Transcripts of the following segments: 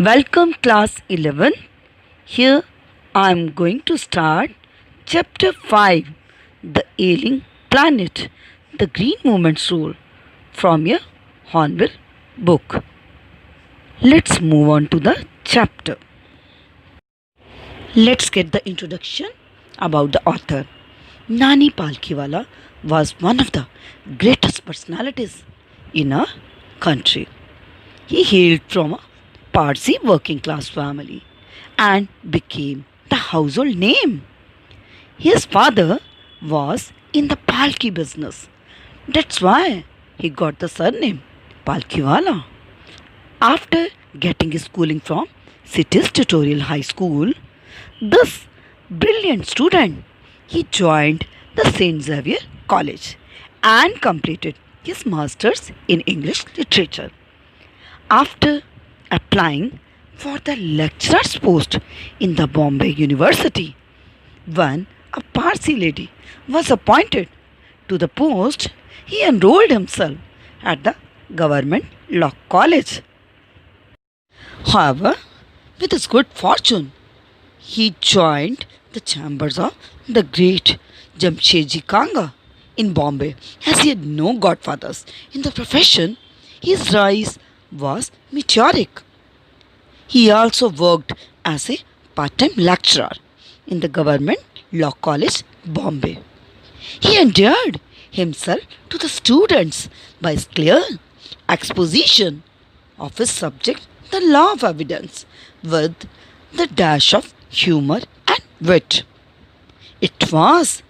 Welcome class 11. Here I am going to start chapter 5, The Ailing Planet, The Green Movement's Rule from your Hornbill book. Let's move on to the chapter. Let's get the introduction about the author. Nani Palkhiwala was one of the greatest personalities in our country. He hailed from a Parsi working class family and became the household name. His father was in the palki business. That's why he got the surname Palkhiwala. After getting his schooling from City's Tutorial High School, this brilliant student, he joined the St. Xavier College and completed his masters in English literature. After applying for the lecturer's post in the Bombay University, when a Parsi lady was appointed to the post, he enrolled himself at the Government Law College. However, with his good fortune, he joined the chambers of the great Jamshedji Kanga in Bombay. As he had no godfathers in the profession, his rise was meteoric. He also worked as a part-time lecturer in the Government Law College, Bombay. He endeared himself to the students by his clear exposition of his subject, the law of evidence, with the dash of humor and wit. It was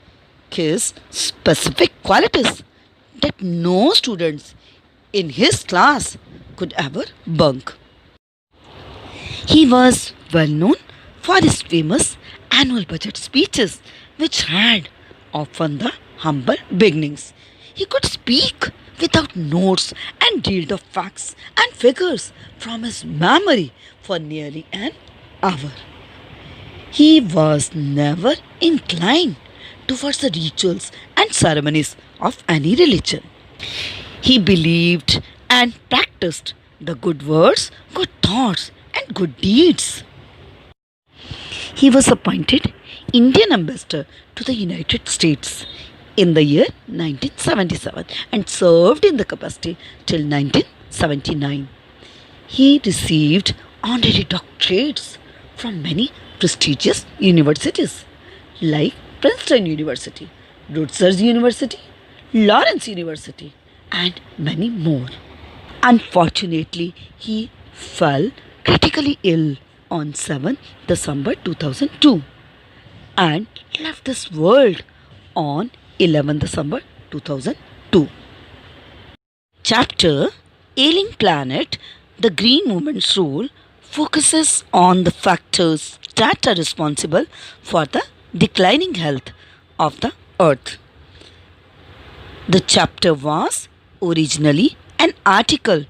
his specific qualities that no students in his class could ever bunk. He was well known for his famous annual budget speeches, which had often the humble beginnings. He could speak without notes and deal the facts and figures from his memory for nearly an hour. He was never inclined towards the rituals and ceremonies of any religion. He believed and practiced the good words, good thoughts, and good deeds. He was appointed Indian ambassador to the United States in the year 1977 and served in the capacity till 1979. He received honorary doctorates from many prestigious universities like Princeton University, Rutgers University, Lawrence University, and many more. Unfortunately, he fell critically ill on 7 December 2002 and left this world on 11 December 2002. Chapter Ailing Planet, The Green Movement's Role focuses on the factors that are responsible for the declining health of the earth. The chapter was originally an article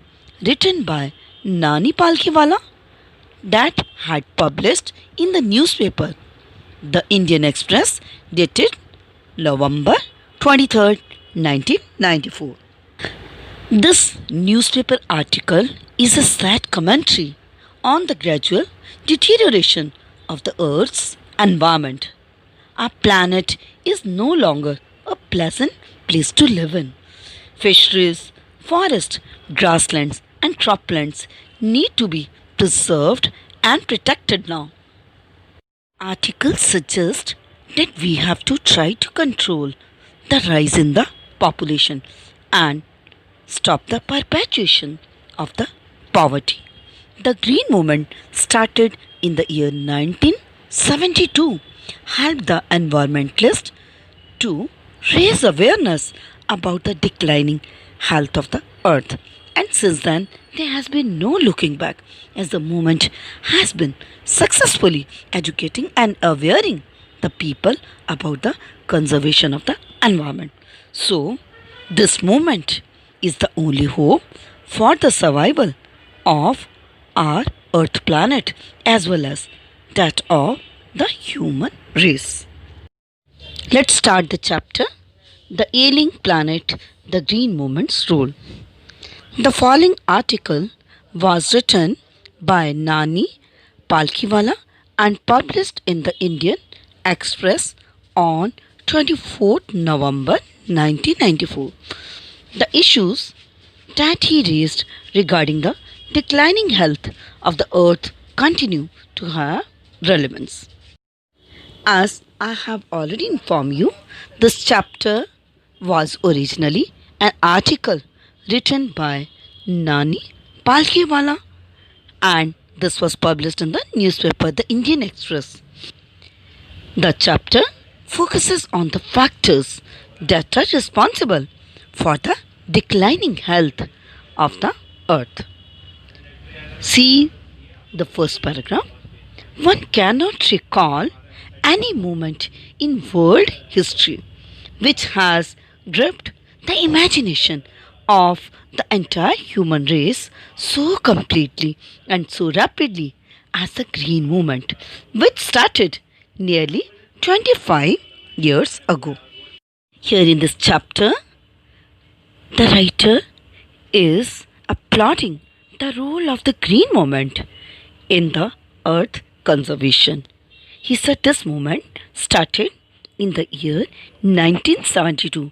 written by Nani Palkhiwala that had published in the newspaper The Indian Express dated November 23rd, 1994. This newspaper article is a sad commentary on the gradual deterioration of the Earth's environment. Our planet is no longer a pleasant place to live in. Fisheries, forests, grasslands, and croplands need to be preserved and protected now. Articles suggest that we have to try to control the rise in the population and stop the perpetuation of the poverty. The Green Movement started in the year 1972, helped the environmentalists to raise awareness about the declining health of the earth. And since then, there has been no looking back, as the movement has been successfully educating and awareing the people about the conservation of the environment. So, this movement is the only hope for the survival of our earth planet as well as that of the human race. Let's start the chapter The Ailing Planet, The Green Movement's Role. The following article was written by Nani Palkhiwala and published in the Indian Express on 24th November 1994. The issues that he raised regarding the declining health of the earth continue to have relevance. As I have already informed you, this chapter was originally an article written by Nani Palkhiwala and this was published in the newspaper The Indian Express. The chapter focuses on the factors that are responsible for the declining health of the earth. See the first paragraph. One cannot recall any moment in world history which has gripped the imagination of the entire human race so completely and so rapidly as the Green Movement, which started nearly 25 years ago. Here in this chapter, the writer is applauding the role of the Green Movement in the earth conservation. He said this movement started in the year 1972.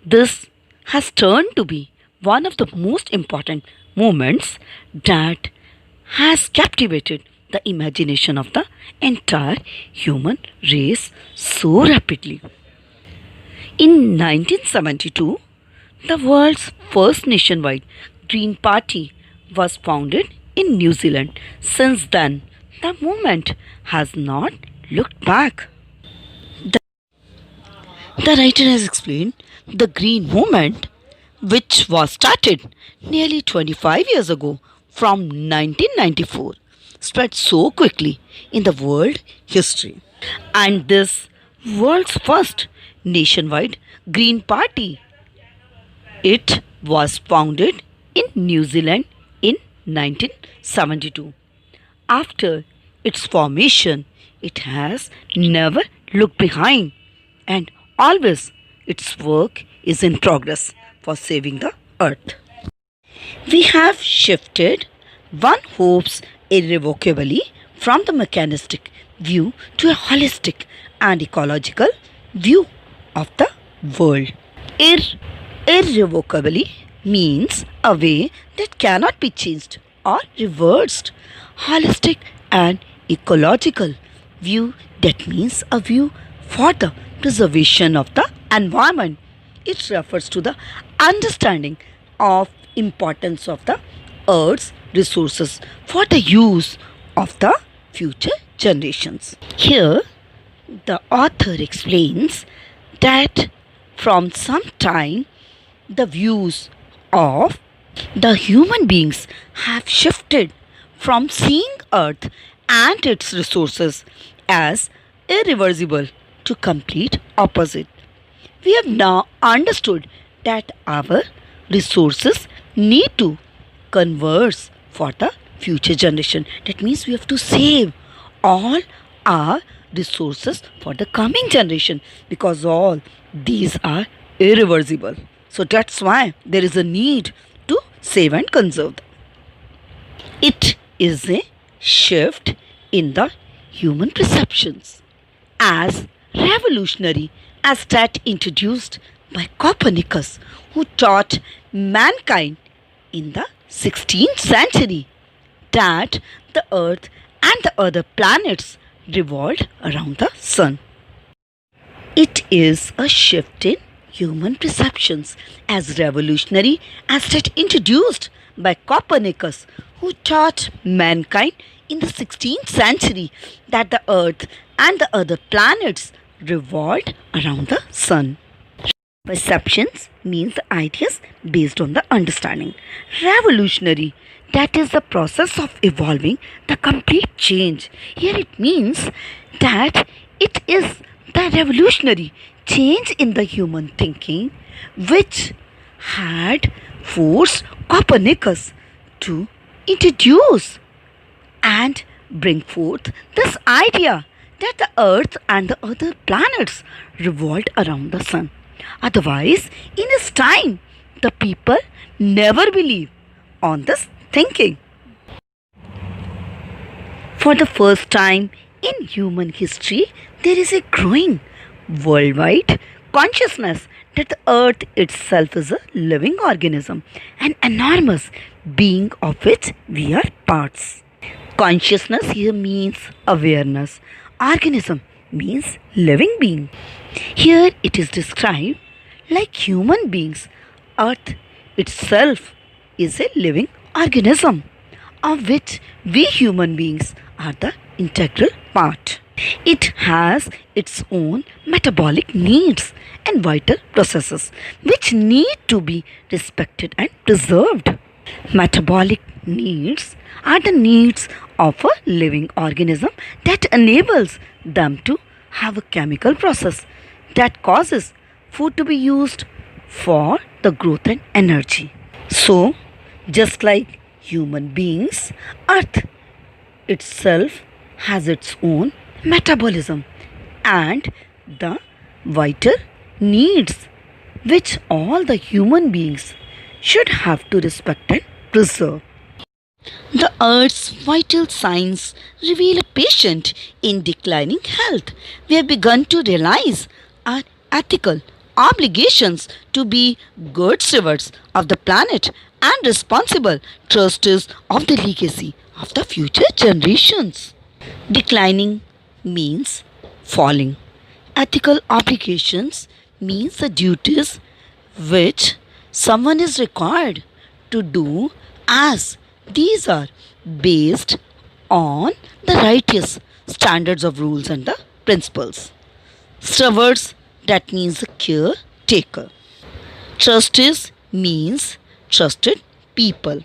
This has turned to be one of the most important movements that has captivated the imagination of the entire human race so rapidly. In 1972, the world's first nationwide Green Party was founded in New Zealand. Since then, the movement has not looked back. The writer has explained the Green Movement, which was started nearly 25 years ago from 1994, spread so quickly in the world history. And this world's first nationwide Green Party, it was founded in New Zealand in 1972. After its formation, it has never looked behind and always its work is in progress for saving the earth. We have shifted, one hopes irrevocably, from the mechanistic view to a holistic and ecological view of the world. Irrevocably means a way that cannot be changed or reversed. Holistic and ecological view, that means a view for the preservation of the environment. It refers to the understanding of importance of the earth's resources for the use of the future generations. Here the author explains that from some time the views of the human beings have shifted from seeing earth and its resources as irreversible to complete opposite. We have now understood that our resources need to converse for the future generation. That means we have to save all our resources for the coming generation because all these are irreversible. So that's why there is a need to save and conserve them. It is a shift in the human perceptions as revolutionary as that introduced by Copernicus, who taught mankind in the 16th century that the earth and the other planets revolved around the sun. It is a shift in human perceptions as revolutionary as that introduced by Copernicus, who taught mankind in the 16th century that the earth and the other planets revolved around the sun. Perceptions means the ideas based on the understanding. Revolutionary, that is the process of evolving the complete change. Here it means that it is the revolutionary change in the human thinking which had forced Copernicus to introduce and bring forth this idea that the earth and the other planets revolved around the sun. Otherwise, in his time, the people never believe on this thinking. For the first time in human history, there is a growing worldwide consciousness that the earth itself is a living organism, an enormous being of which we are parts. Consciousness here means awareness. Organism means living being. Here it is described like human beings. Earth itself is a living organism of which we human beings are the integral part. It has its own metabolic needs and vital processes which need to be respected and preserved. Metabolic needs are the needs of a living organism that enables them to have a chemical process that causes food to be used for the growth and energy. So, just like human beings, Earth itself has its own metabolism and the vital needs which all the human beings should have to respect and preserve. The Earth's vital signs reveal a patient in declining health. We have begun to realize our ethical obligations to be good stewards of the planet and responsible trustees of the legacy of the future generations. Declining means falling. Ethical obligations means the duties which someone is required to do, as these are based on the righteous standards of rules and the principles. Stewards, that means a caretaker. Trustees means trusted people.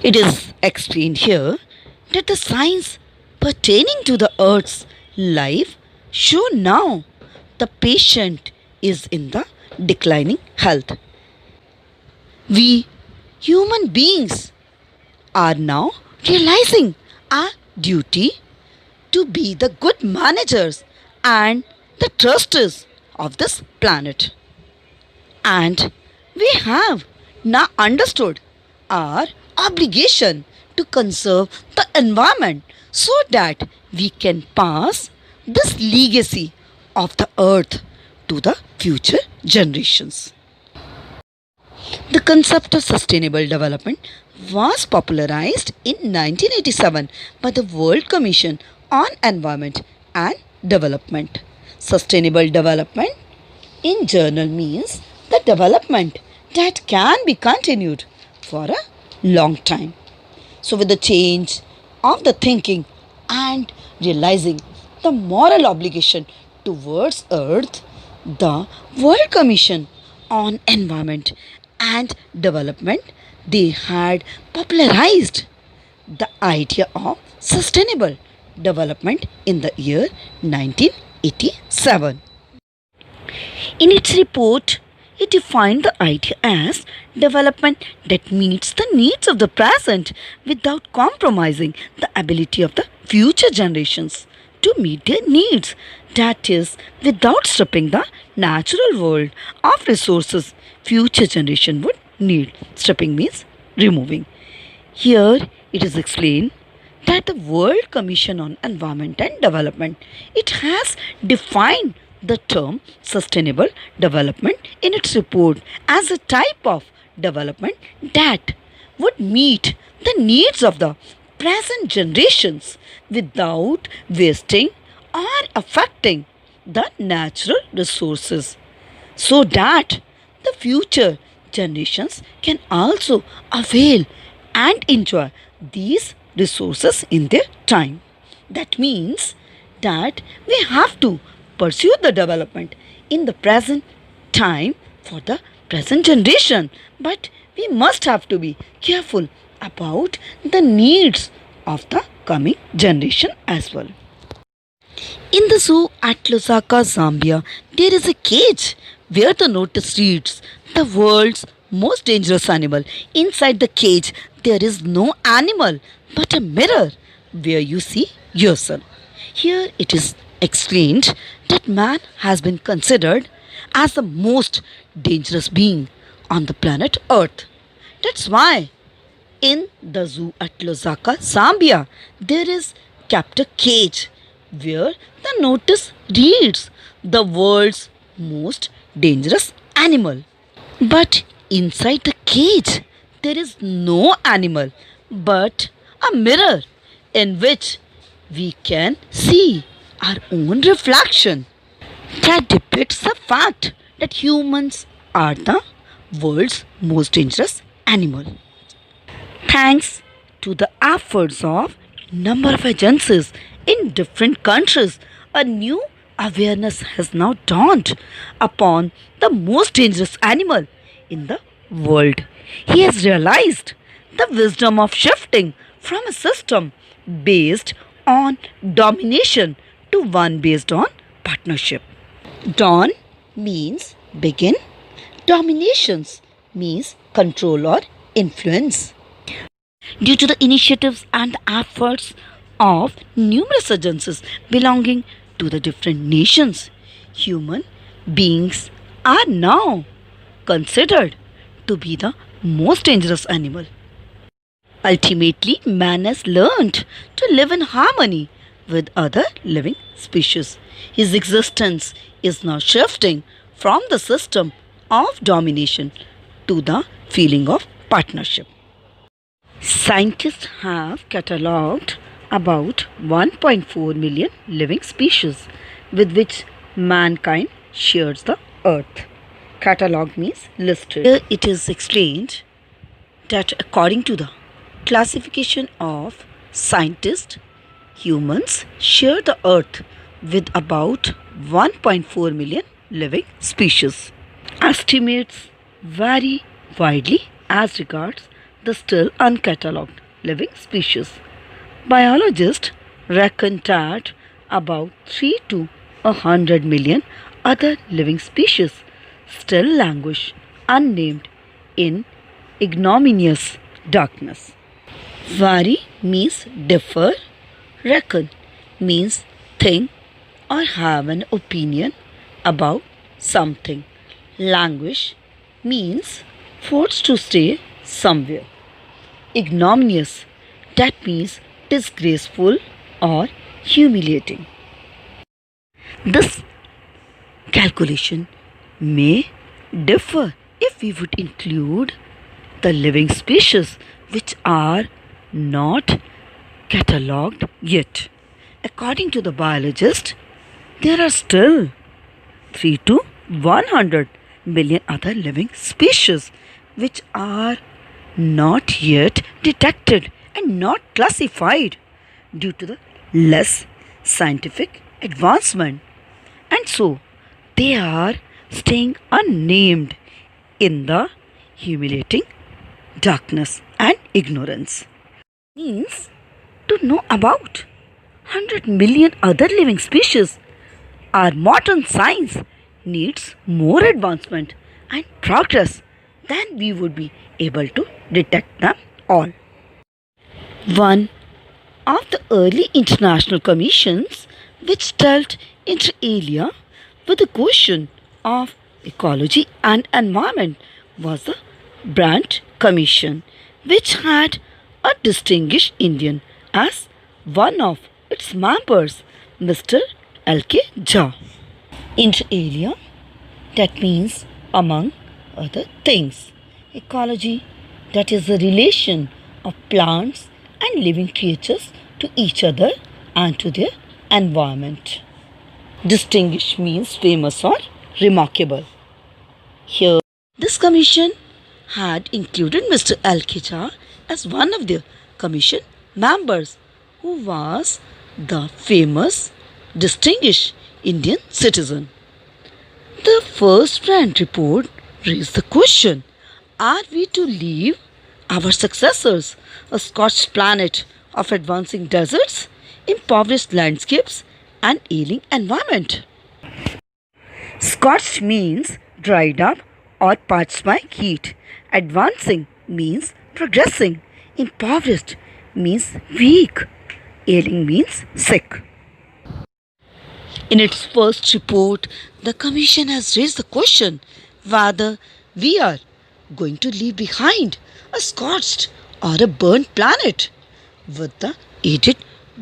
It is explained here that the signs pertaining to the earth's life show now the patient is in the declining health. We human beings are now realizing our duty to be the good managers and the trustees of this planet. And we have now understood our obligation to conserve the environment so that we can pass this legacy of the earth to the future generations. The concept of sustainable development was popularized in 1987 by the World Commission on Environment and Development. Sustainable development in general means the development that can be continued for a long time. So, with the change of the thinking and realizing the moral obligation towards Earth, the World Commission on Environment and Development, they had popularized the idea of sustainable development in the year 1987. In its report, it defined the idea as development that meets the needs of the present without compromising the ability of the future generations to meet their needs. That is, without stripping the natural world of resources future generation would need. Stripping means removing. Here it is explained that the World Commission on Environment and Development, it has defined the term sustainable development in its report as a type of development that would meet the needs of the present generations without wasting or affecting the natural resources, so that the future generations can also avail and enjoy these resources in their time. That means that we have to pursue the development in the present time for the present generation, but we must have to be careful about the needs of the coming generation as well. In the zoo at Lusaka, Zambia, there is a cage where the notice reads, "The world's most dangerous animal." Inside the cage, there is no animal but a mirror where you see yourself. Here it is explained that man has been considered as the most dangerous being on the planet Earth. That's why in the zoo at Lusaka, Zambia, there is chapter Cage, where the notice reads the world's most dangerous animal. But inside the cage, there is no animal but a mirror in which we can see our own reflection that depicts the fact that humans are the world's most dangerous animal. Thanks to the efforts of number of agencies in different countries, a new awareness has now dawned upon the most dangerous animal in the world. He has realized the wisdom of shifting from a system based on domination to one based on partnership. Dawn means begin, dominations means control or influence. Due to the initiatives and the efforts of numerous agencies belonging to the different nations, human beings are now considered to be the most dangerous animal. Ultimately, man has learned to live in harmony with other living species. His existence is now shifting from the system of domination to the feeling of partnership. Scientists have catalogued about 1.4 million living species with which mankind shares the earth. Catalog means listed. Here it is explained that according to the classification of scientists, humans share the earth with about 1.4 million living species. Estimates vary widely as regards the still uncatalogued living species. Biologists reckon that about 3 to 100 million other living species still languish unnamed in ignominious darkness. Vary means differ, reckon means think or have an opinion about something. Languish means forced to stay somewhere. Ignominious, that means disgraceful or humiliating. This calculation may differ if we would include the living species which are not catalogued yet. According to the biologist, there are still 3 to 100 million other living species which are not yet detected and not classified due to the less scientific advancement, and so they are staying unnamed in the humiliating darkness and ignorance. Means to know about 100 million other living species, our modern science needs more advancement and progress than we would be able to detect them all. One of the early international commissions which dealt inter alia with the question of ecology and environment was the Brandt Commission, which had a distinguished Indian as one of its members, Mr. L.K. Jha. Inter alia, that means among other things. Ecology, that is the relation of plants and living creatures to each other and to their environment. Distinguished means famous or remarkable. Here, this commission had included Mr. L.K. Jha as one of the commission members, who was the famous, distinguished Indian citizen. The first Brandt report raised the question, are we to leave our successors a scorched planet of advancing deserts, impoverished landscapes and ailing environment? Scorched means dried up or parched by heat. Advancing means progressing. Impoverished means weak. Ailing means sick. In its first report, the Commission has raised the question whether we are going to leave behind a scorched or a burnt planet with the added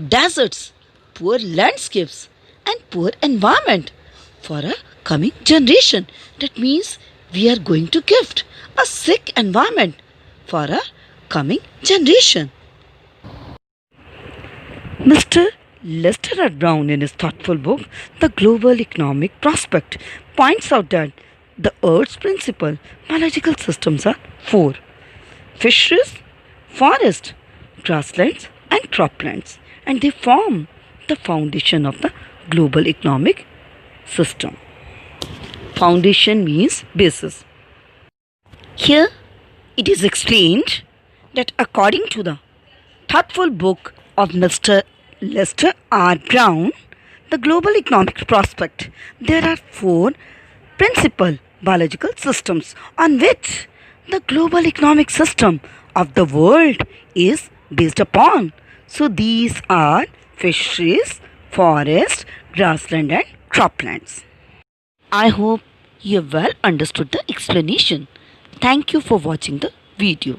deserts, poor landscapes, and poor environment for a coming generation. That means we are going to gift a sick environment for a coming generation. Mr. Lester R. Brown, in his thoughtful book, The Global Economic Prospect, points out that the Earth's principal biological systems are four: fisheries, forests, grasslands, and croplands, and they form the foundation of the global economic system. Foundation means basis. Here it is explained that according to the thoughtful book of Mr. Lester R. Brown, The Global Economic Prospect, there are four principal biological systems on which the global economic system of the world is based upon. So these are fisheries, forest, grassland and croplands. I hope you have well understood the explanation. Thank you for watching the video.